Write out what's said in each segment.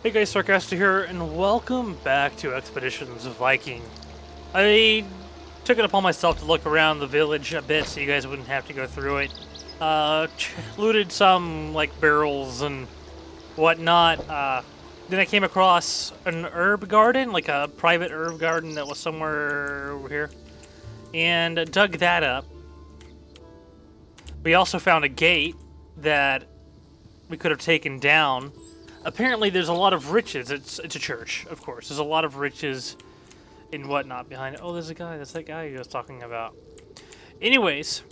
Hey guys, Circa here, and welcome back to Expeditions Viking. I took it upon myself to look around the village a bit so you guys wouldn't have to go through it. Looted some, like, barrels and whatnot. Then I came across an herb garden, like a private herb garden that was somewhere over here. And dug that up. We also found a gate that we could have taken down. Apparently, there's a lot of riches. It's a church, of course. There's a lot of riches and whatnot behind it. Oh, there's a guy. That's that guy you was talking about. Anyways,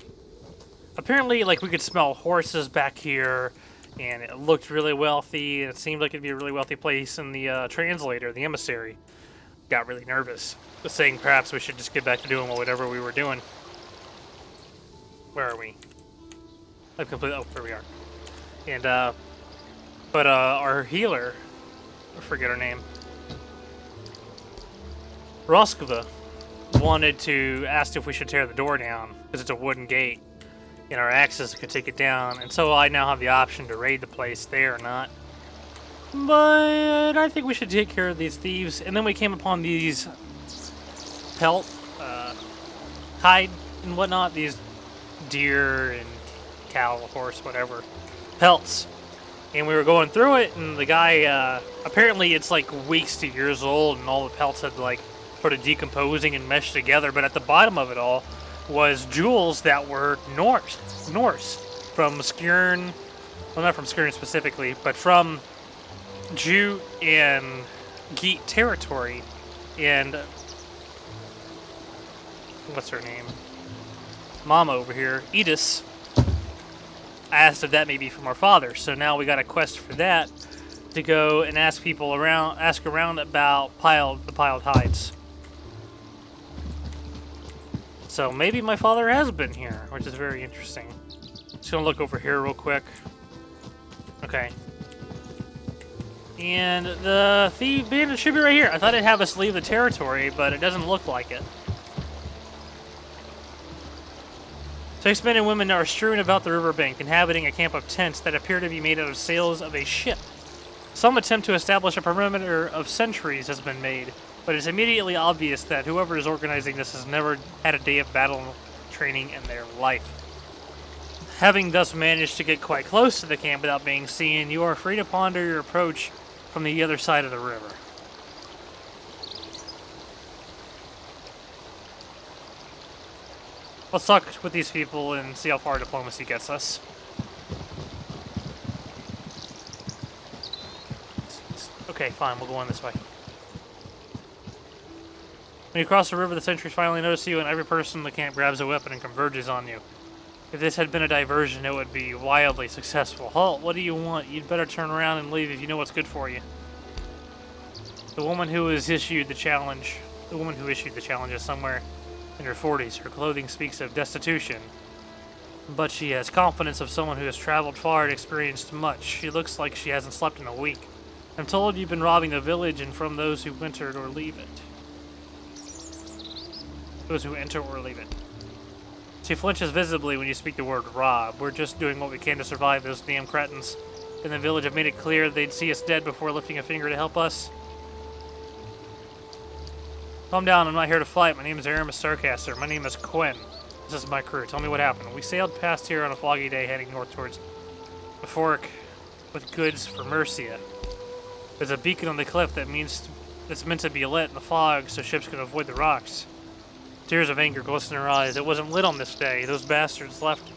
apparently, like, we could smell horses back here, and it looked really wealthy. And it seemed like it'd be a really wealthy place. And the translator, the emissary, got really nervous, saying perhaps we should just get back to doing whatever we were doing. Where are we? I've completely. Oh, there we are. And But our healer, I forget her name, Roskova, asked if we should tear the door down, because it's a wooden gate, and our axes could take it down, and so I now have the option to raid the place there or not. But I think we should take care of these thieves, and then we came upon these pelt, hide and whatnot, these deer and cow, horse, whatever, pelts. And we were going through it, and the guy, apparently it's like weeks to years old, and all the pelts had like sort of decomposing and meshed together, but at the bottom of it all was jewels that were Norse, from Skjern, well, not from Skjern specifically, but from Jute and Geet territory, and what's her name? Mama over here, Edis, asked if that may be from our father. So now we got a quest for that to go and ask around about the piled hides. So maybe my father has been here, which is very interesting. Just gonna look over here real quick. Okay. And the thief bandit should be right here. I thought it'd have us leave the territory, but it doesn't look like it. 6 men and women are strewn about the riverbank, inhabiting a camp of tents that appear to be made out of sails of a ship. Some attempt to establish a perimeter of sentries has been made, but it's immediately obvious that whoever is organizing this has never had a day of battle training in their life. Having thus managed to get quite close to the camp without being seen, you are free to ponder your approach from the other side of the river. Let's talk with these people and see how far diplomacy gets us. Okay, fine, we'll go on this way. When you cross the river, the sentries finally notice you, and every person in the camp grabs a weapon and converges on you. If this had been a diversion, it would be wildly successful. Halt, what do you want? You'd better turn around and leave if you know what's good for you. The woman who issued the challenge is somewhere in her 40s. Her clothing speaks of destitution, but she has confidence of someone who has traveled far and experienced much. She looks like she hasn't slept in a week. I'm told you've been robbing the village and from those who enter or leave it. She flinches visibly when you speak the word rob. We're just doing what we can to survive. Those damn cretins in the village have made it clear they'd see us dead before lifting a finger to help us. Calm down, I'm not here to fight. My name is Aramis Starcaster. My name is Quinn. This is my crew. Tell me what happened. We sailed past here on a foggy day heading north towards the fork with goods for Mercia. There's a beacon on the cliff that's meant to be lit in the fog so ships can avoid the rocks. Tears of anger glisten in her eyes. It wasn't lit on this day. Those bastards left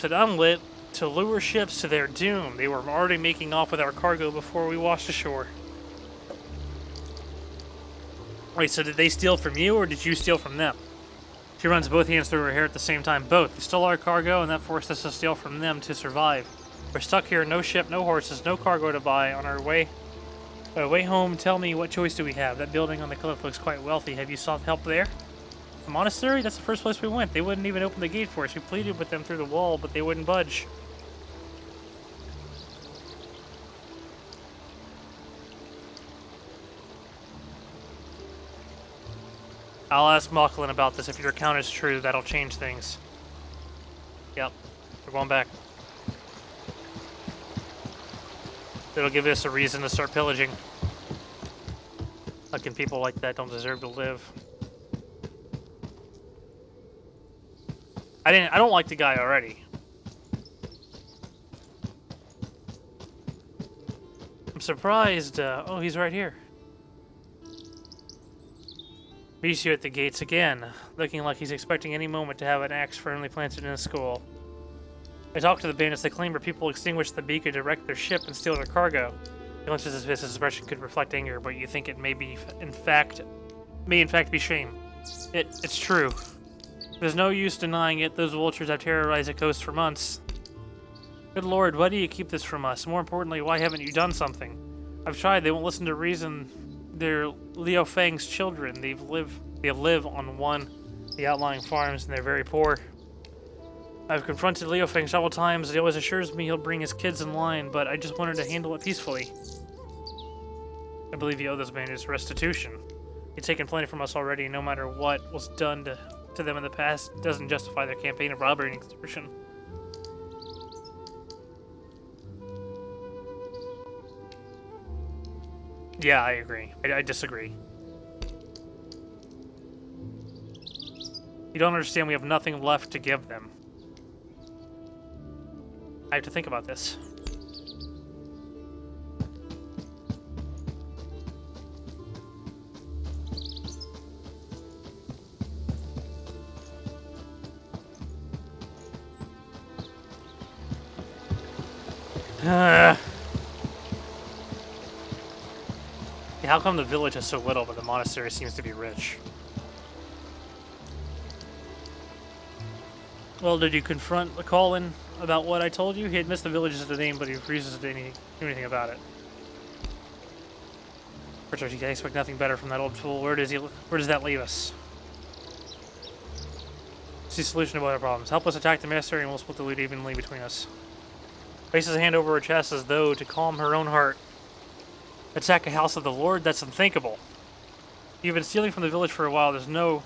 it unlit to lure ships to their doom. They were already making off with our cargo before we washed ashore. Wait, so did they steal from you, or did you steal from them? She runs both hands through her hair at the same time. Both. They stole our cargo, and that forced us to steal from them to survive. We're stuck here, no ship, no horses, no cargo to buy. On our way home, tell me, what choice do we have? That building on the cliff looks quite wealthy. Have you sought help there? The monastery? That's the first place we went. They wouldn't even open the gate for us. We pleaded with them through the wall, but they wouldn't budge. I'll ask Mocklin about this. If your account is true, that'll change things. Yep. We're going back. It'll give us a reason to start pillaging. Fucking people like that don't deserve to live. I don't like the guy already. I'm surprised. Oh, he's right here. Meets you at the gates again, looking like he's expecting any moment to have an axe firmly planted in his skull. I talked to the bandits. They claim our people extinguished the beacon to wreck their ship and steal their cargo. He lunches his fist. His expression could reflect anger, but you think it may in fact be shame. It's true. There's no use denying it. Those vultures have terrorized the coast for months. Good lord, why do you keep this from us? More importantly, why haven't you done something? I've tried. They won't listen to reason. They're Leo Fang's children. They live on the outlying farms, and they're very poor. I've confronted Leo Fang several times. He always assures me he'll bring his kids in line, but I just wanted to handle it peacefully. I believe you owe those bandits restitution. You've taken plenty from us already, and no matter what was done to them in the past, it doesn't justify their campaign of robbery and extortion. Yeah, I agree. I disagree. You don't understand, we have nothing left to give them. I have to think about this. How come the village is so little, but the monastery seems to be rich? Well, did you confront Colin about what I told you? He admits the village is the name, but he refuses to do anything about it. Richard, you can expect nothing better from that old fool. Where does that leave us? See solution to both our problems. Help us attack the monastery and we'll split the loot evenly between us. Places a hand over her chest as though to calm her own heart. Attack a house of the Lord? That's unthinkable. You've been stealing from the village for a while. There's no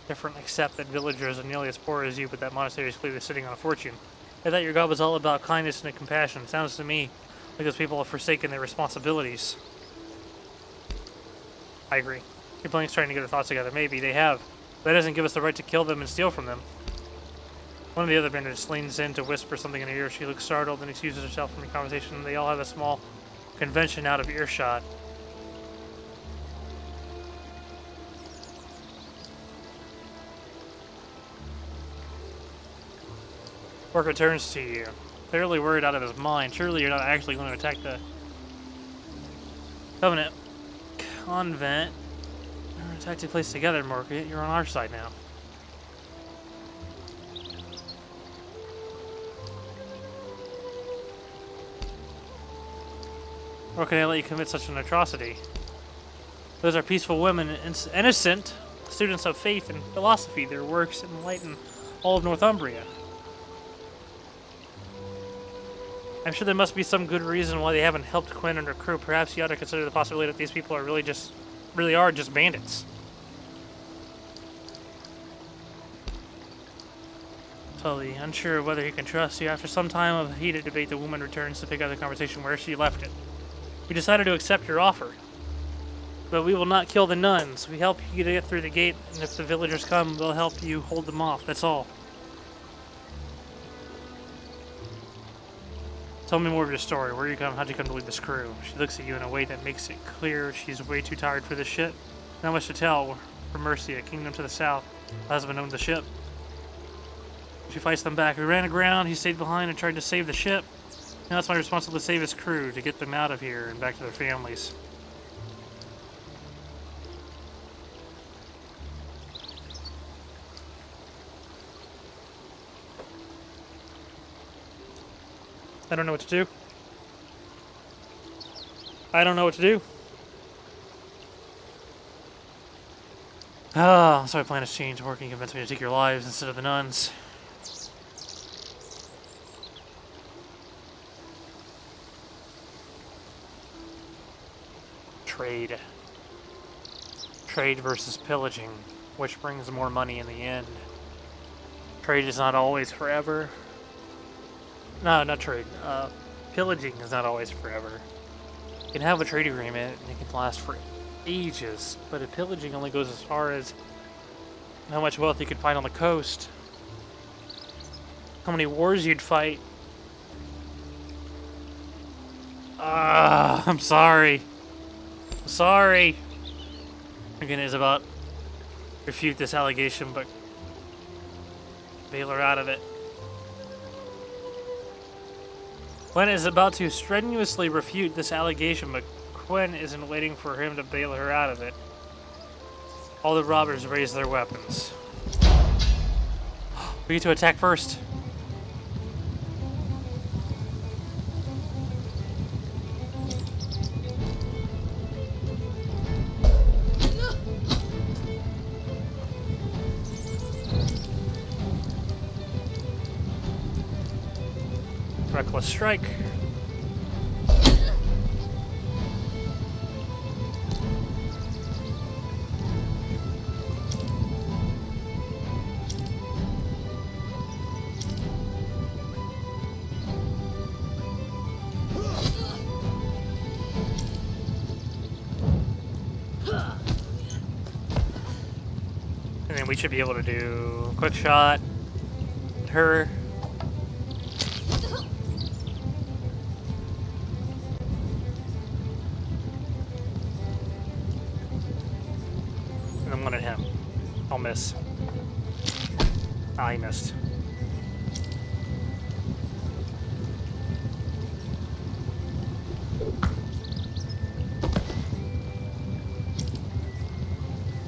different except that villagers are nearly as poor as you, but that monastery is clearly sitting on a fortune. I thought your God was all about kindness and compassion. Sounds to me like those people have forsaken their responsibilities. I agree. Your plane's trying to get their thoughts together. Maybe they have. But that doesn't give us the right to kill them and steal from them. One of the other bandits leans in to whisper something in her ear. She looks startled and excuses herself from the conversation. They all have a small convention out of earshot. Orc returns to you, clearly worried out of his mind. Surely you're not actually going to attack the Covenant convent. We're going to attack the place together, Morgan. You're on our side now. Or can I let you commit such an atrocity? Those are peaceful women, innocent students of faith and philosophy. Their works enlighten all of Northumbria. I'm sure there must be some good reason why they haven't helped Quinn and her crew. Perhaps you ought to consider the possibility that these people are really are just bandits. Totally unsure of whether he can trust you. After some time of heated debate, the woman returns to pick up the conversation where she left it. We decided to accept your offer, but we will not kill the nuns. We help you to get through the gate, and if the villagers come, we'll help you hold them off. That's all. Tell me more of your story. Where you come? How'd you come to lead this crew? She looks at you in a way that makes it clear she's way too tired for this shit. Not much to tell. For Mercy, a kingdom to the south. My husband owned the ship. She fights them back. We ran aground. He stayed behind and tried to save the ship. Now it's my responsibility to save his crew, to get them out of here and back to their families. I don't know what to do. I don't know what to do. Ah, so my plan has changed. Working convinced me to take your lives instead of the nuns. Trade. Trade versus pillaging. Which brings more money in the end. Trade is not always forever. No, not trade. Pillaging is not always forever. You can have a trade agreement and it can last for ages, but a pillaging only goes as far as how much wealth you can find on the coast, how many wars you'd fight. I'm sorry. I'm sorry. Again, is about refute this allegation, but bail her out of it. Gwen is about to strenuously refute this allegation, but Gwen isn't waiting for him to bail her out of it. All the robbers raise their weapons. We get to attack first. Reckless strike. And then we should be able to do quick shot at her. And then one at him. I'll miss. Ah, he missed.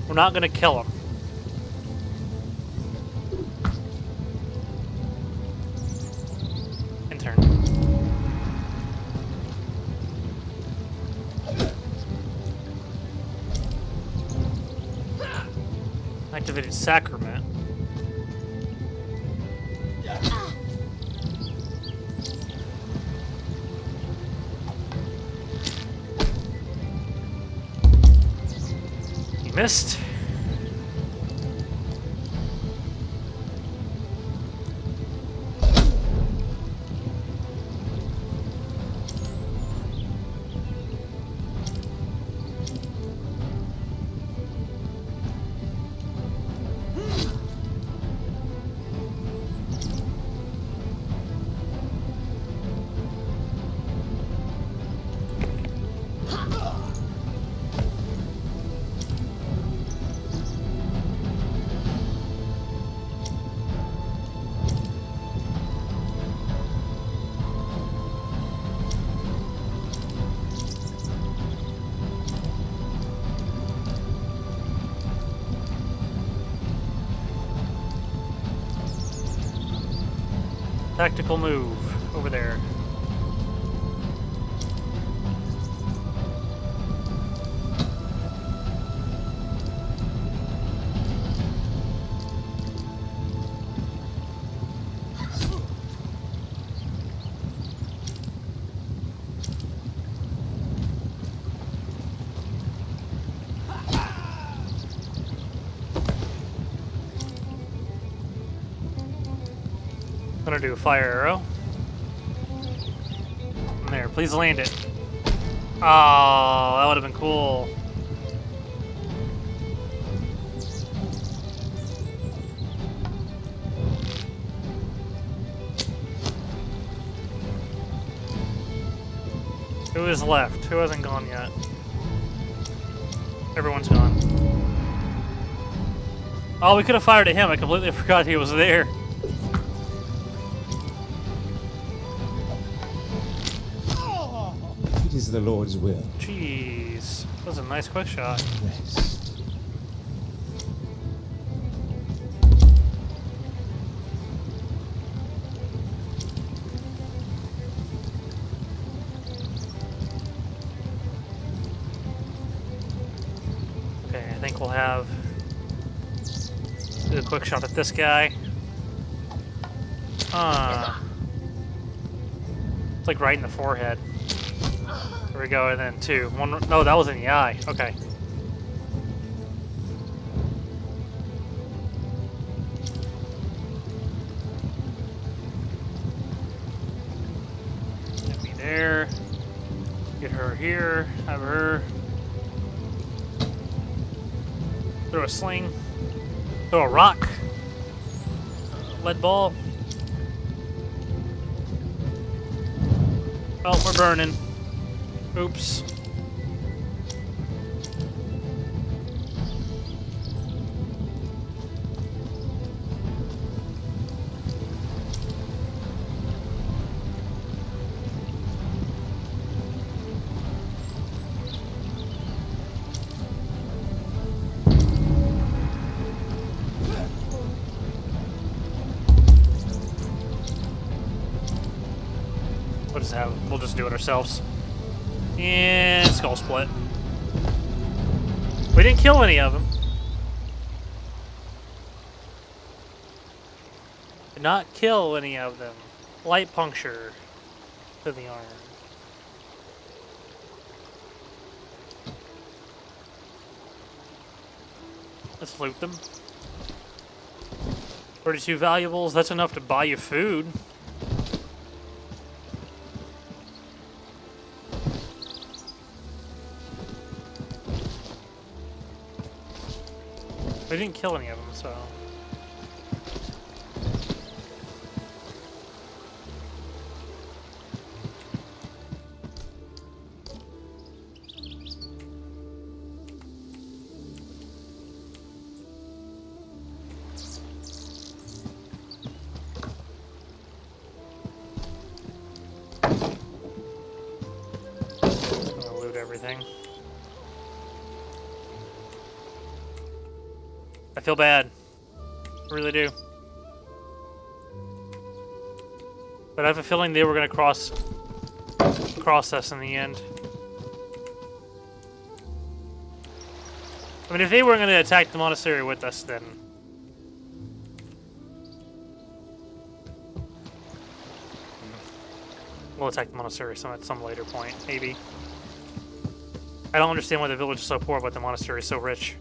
We're not gonna kill him. Intern. Activated sacrament. He missed. Tactical move over there. I'm gonna do a fire arrow. There, please land it. Oh, that would have been cool. Who is left? Who hasn't gone yet? Everyone's gone. Oh, we could have fired at him. I completely forgot he was there. It is the Lord's will. Jeez. That was a nice quick shot. Rest. Okay, I think we'll have do a quick shot at this guy. It's like right in the forehead. There we go, and then two. One, no, that was in the eye. Okay. Get me here. Have her throw a sling. Throw a rock. Lead ball. Oh, we're burning. Oops. We'll just do it ourselves. And skull split. We didn't kill any of them. Did not kill any of them. Light puncture to the arm. Let's loot them. 32 valuables. That's enough to buy you food. We didn't kill any of them, so... I'm gonna loot everything. I feel bad. I really do. But I have a feeling they were going to cross us in the end. I mean, if they were going to attack the monastery with us, then... we'll attack the monastery at some later point, maybe. I don't understand why the village is so poor, but the monastery is so rich.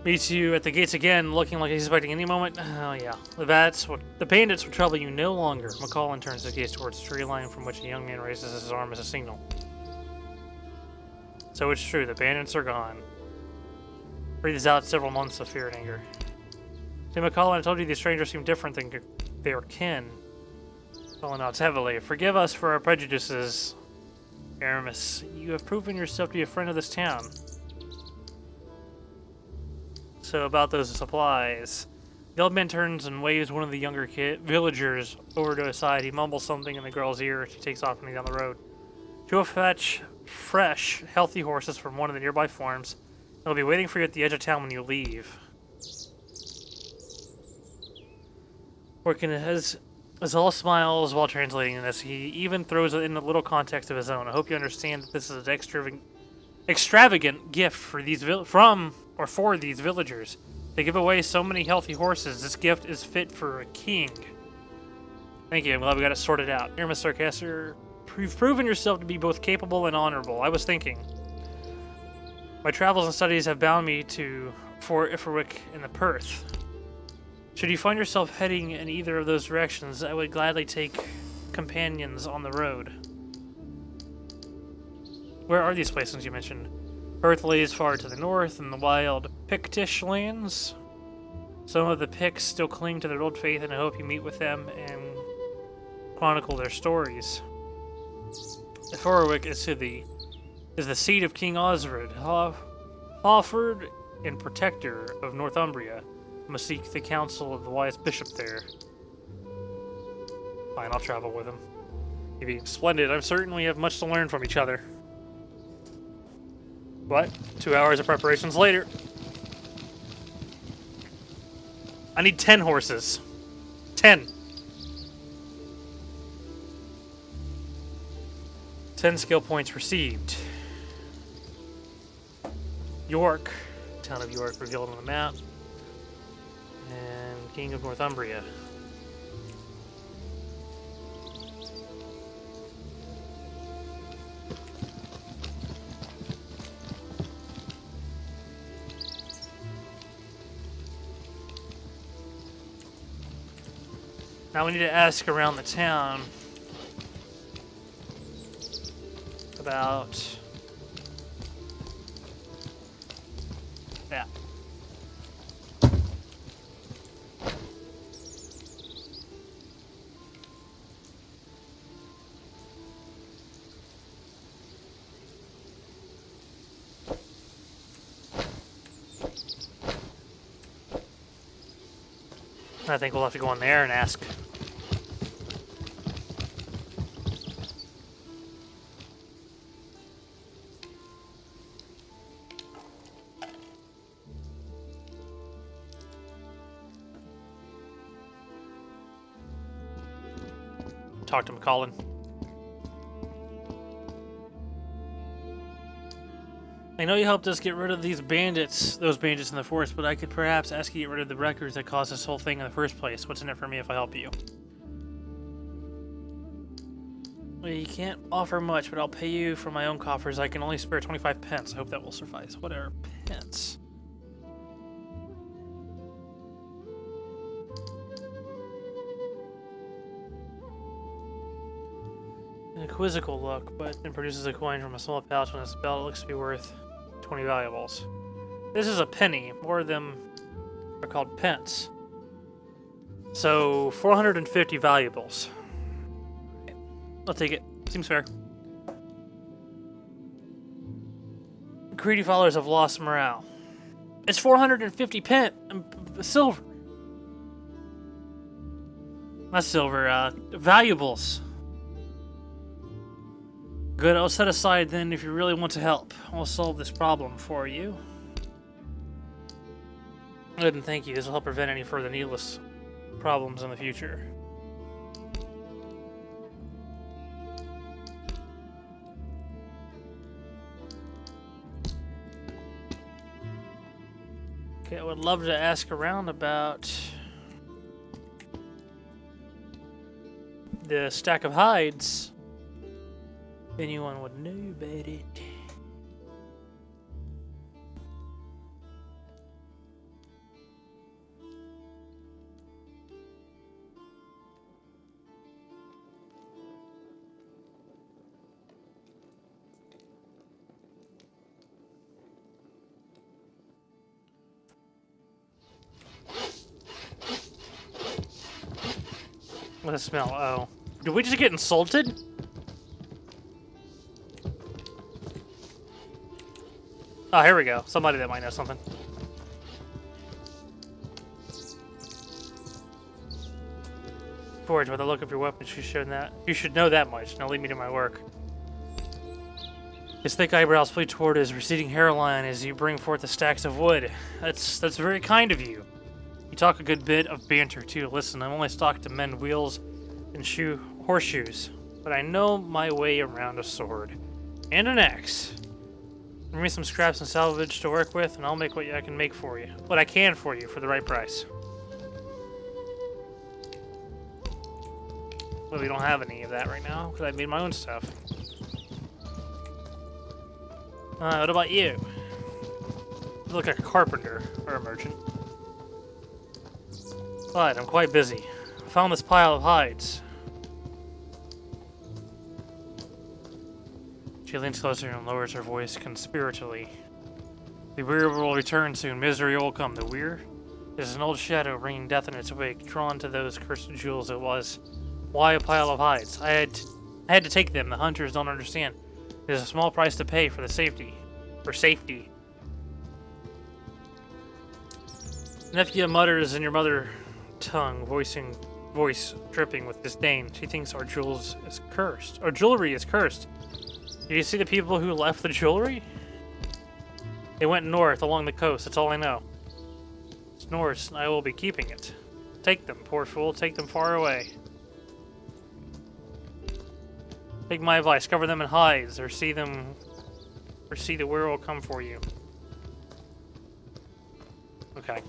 Meets you at the gates again, looking like he's expecting any moment. Oh yeah, the bandits will trouble you no longer. McCollin turns his gaze towards the tree line from which a young man raises his arm as a signal. So it's true, the bandits are gone. Breathes out several months of fear and anger. See, McCollin, I told you these strangers seem different than their kin. McCollin nods heavily. Forgive us for our prejudices, Aramis. You have proven yourself to be a friend of this town. So about those supplies. The old man turns and waves one of the younger villagers over to his side. He mumbles something in the girl's ear. She takes off and down the road. She will fetch fresh, healthy horses from one of the nearby farms. They'll be waiting for you at the edge of town when you leave. Working as all smiles while translating this, he even throws it in a little context of his own. I hope you understand that this is an extravagant gift for these for these villagers. They give away so many healthy horses. This gift is fit for a king. Thank you. I'm glad we got it sorted out. Here, Mr. Sarkasser, you've proven yourself to be both capable and honorable. I was thinking. My travels and studies have bound me to Fort Iferwick and the Perth. Should you find yourself heading in either of those directions, I would gladly take companions on the road. Where are these places you mentioned? Perth lays far to the north in the wild Pictish lands. Some of the Picts still cling to their old faith, and I hope you meet with them and chronicle their stories. Iferwick is the seat of King Osred, Hawford and protector of Northumbria. I must seek the counsel of the wise bishop there. Fine, I'll travel with him. He'd be splendid. I'm certain we have much to learn from each other. What? 2 hours of preparations later. I need 10 horses. 10. 10 skill points received. York. Town of York revealed on the map. And King of Northumbria. Now we need to ask around the town about that. I think we'll have to go in there and ask. Talk to McCollin. I know you helped us get rid of those bandits in the forest, but I could perhaps ask you to get rid of the records that caused this whole thing in the first place. What's in it for me if I help you? Well, you can't offer much, but I'll pay you from my own coffers. I can only spare 25 pence. I hope that will suffice. Whatever, pence. A quizzical look, but then produces a coin from a small pouch on his belt. It looks to be worth 20 valuables. This is a penny. More of them are called pence. So 450 valuables. I'll take it. Seems fair. Greedy followers have lost morale. It's 450 silver. Not silver, valuables. Good, I'll set aside then if you really want to help. I'll solve this problem for you. Good, and thank you. This will help prevent any further needless problems in the future. Okay, I would love to ask around about the stack of hides. If anyone would know about it. What's the smell? Oh. Did we just get insulted? Oh, here we go. Somebody that might know something. Forge, by the look of your weapons, you should know that much. Now lead me to my work. His thick eyebrows plead toward his receding hairline as you bring forth the stacks of wood. That's very kind of you. You talk a good bit of banter too. Listen, I'm only stocked to mend wheels and horseshoes, but I know my way around a sword and an axe. Bring me some scraps and salvage to work with, and I'll make what I can for you for the right price. Well, we don't have any of that right now because I made my own stuff. What about you? You look like a carpenter or a merchant. But I'm quite busy. I found this pile of hides. She leans closer and lowers her voice conspiratorially. The weir will return soon. Misery will come. The weir is an old shadow bringing death in its wake, drawn to those cursed jewels it was. Why a pile of hides? I had to take them. The hunters don't understand. There's a small price to pay for safety. Nephew mutters in your mother tongue, voice dripping with disdain. She thinks our jewelry is cursed. Do you see the people who left the jewelry? They went north along the coast, that's all I know. It's Norse, and I will be keeping it. Take them, poor fool, take them far away. Take my advice, cover them in hides, or see the weir will come for you. Okay.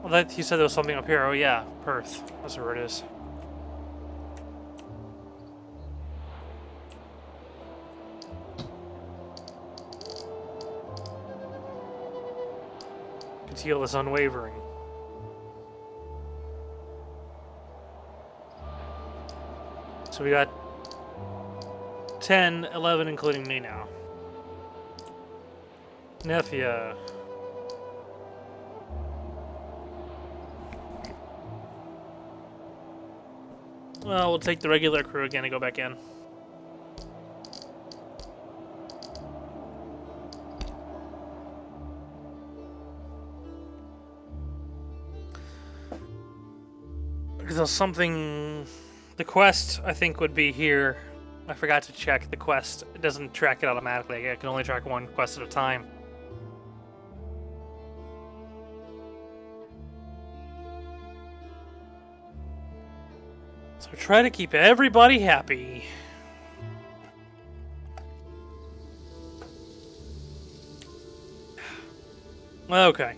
Well, that you said there was something up here. Oh yeah, Perth. That's where it is. Conceal is unwavering. So we got 10, 11, including me now. Nefia. Well, we'll take the regular crew again and go back in. Because there's something... The quest, I think, would be here. I forgot to check the quest. It doesn't track it automatically. I can only track one quest at a time. So try to keep everybody happy. Okay.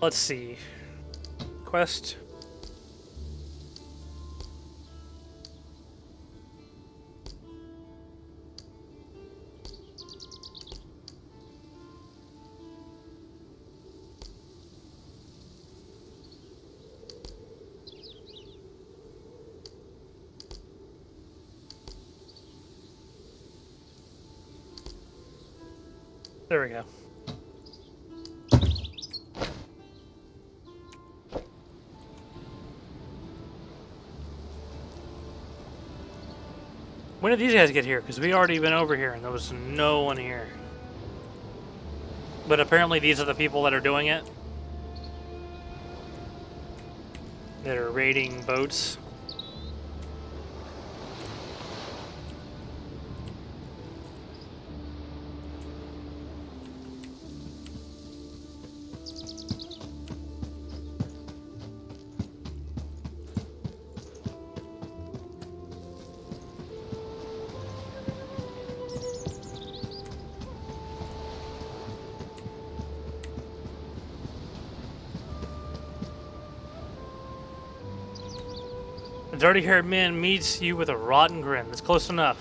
Let's see. Quest. There we go. When did these guys get here? Because we already been over here and there was no one here. But apparently these are the people that are doing it. That are raiding boats. The dirty-haired man meets you with a rotten grin. That's close enough.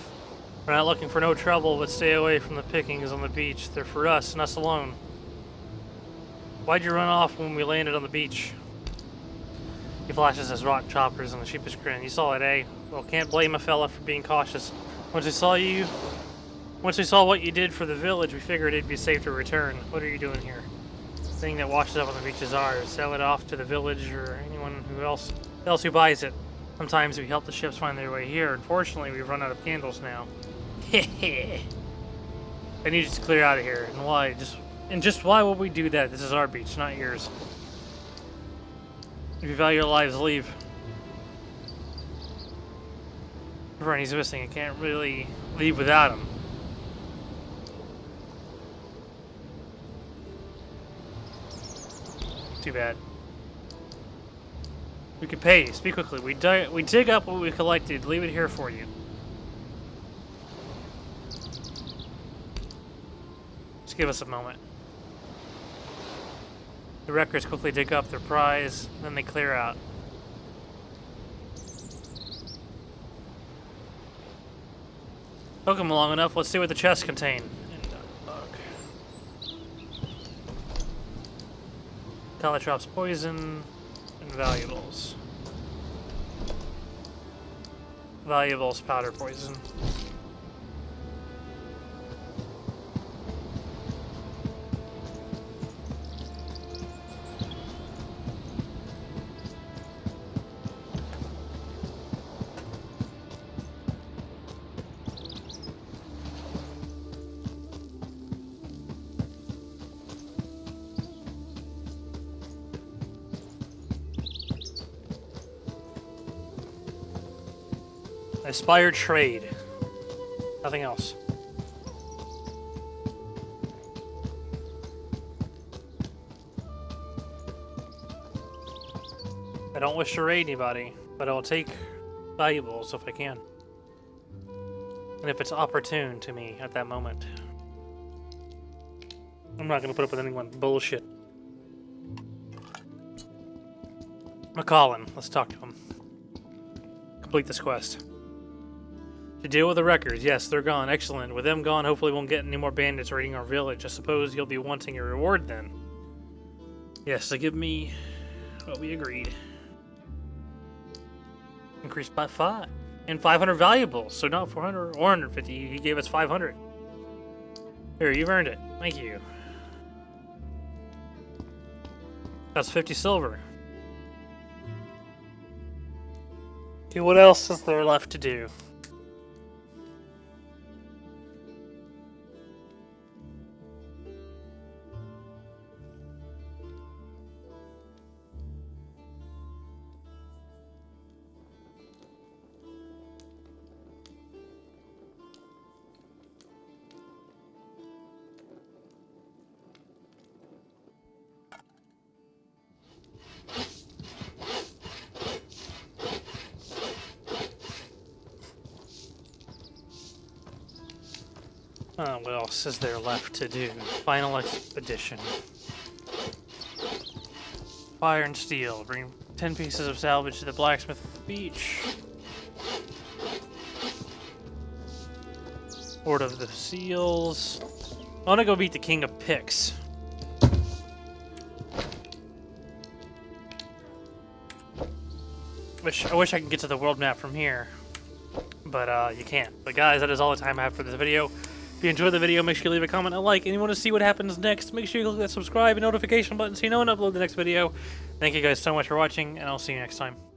We're not looking for no trouble, but stay away from the pickings on the beach. They're for us and us alone. Why'd you run off when we landed on the beach? He flashes his rock choppers and a sheepish grin. You saw it, eh? Well, can't blame a fella for being cautious. Once we saw what you did for the village, we figured it'd be safe to return. What are you doing here? Thing that washes up on the beach is ours. Sell it off to the village or anyone else who buys it. Sometimes we help the ships find their way here. Unfortunately, we've run out of candles now. Hehe. I need you to clear out of here. And why? Just why would we do that? This is our beach, not yours. If you value your lives, leave. Everyone, he's missing. I can't really leave without him. Too bad. We could pay you. Speak quickly. We dig up what we collected. Leave it here for you. Just give us a moment. The wreckers quickly dig up their prize, then they clear out. Took them long enough. Let's see what the chests contain. Caltrops poison and valuables. Valuables powder poison. Aspire trade. Nothing else. I don't wish to raid anybody, but I'll take valuables if I can. And if it's opportune to me at that moment. I'm not gonna put up with anyone bullshit. McCollin, let's talk to him. Complete this quest. To deal with the records, yes, they're gone. Excellent. With them gone, hopefully we won't get any more bandits raiding our village. I suppose you'll be wanting a reward then. Yes, so give me what we agreed. Increased by 5. And 500 valuables, so not 400 or 150. He gave us 500. Here, you've earned it. Thank you. That's 50 silver. Okay, what else is there left to do? What else is there left to do? Final expedition. Fire and steel. Bring 10 pieces of salvage to the blacksmith at the beach. Horde of the Seals. I want to go beat the King of Picks. I wish I could get to the world map from here. But you can't. But guys, that is all the time I have for this video. If you enjoyed the video, make sure you leave a comment, a like, and you want to see what happens next, make sure you click that subscribe and notification button so you know when I upload the next video. Thank you guys so much for watching, and I'll see you next time.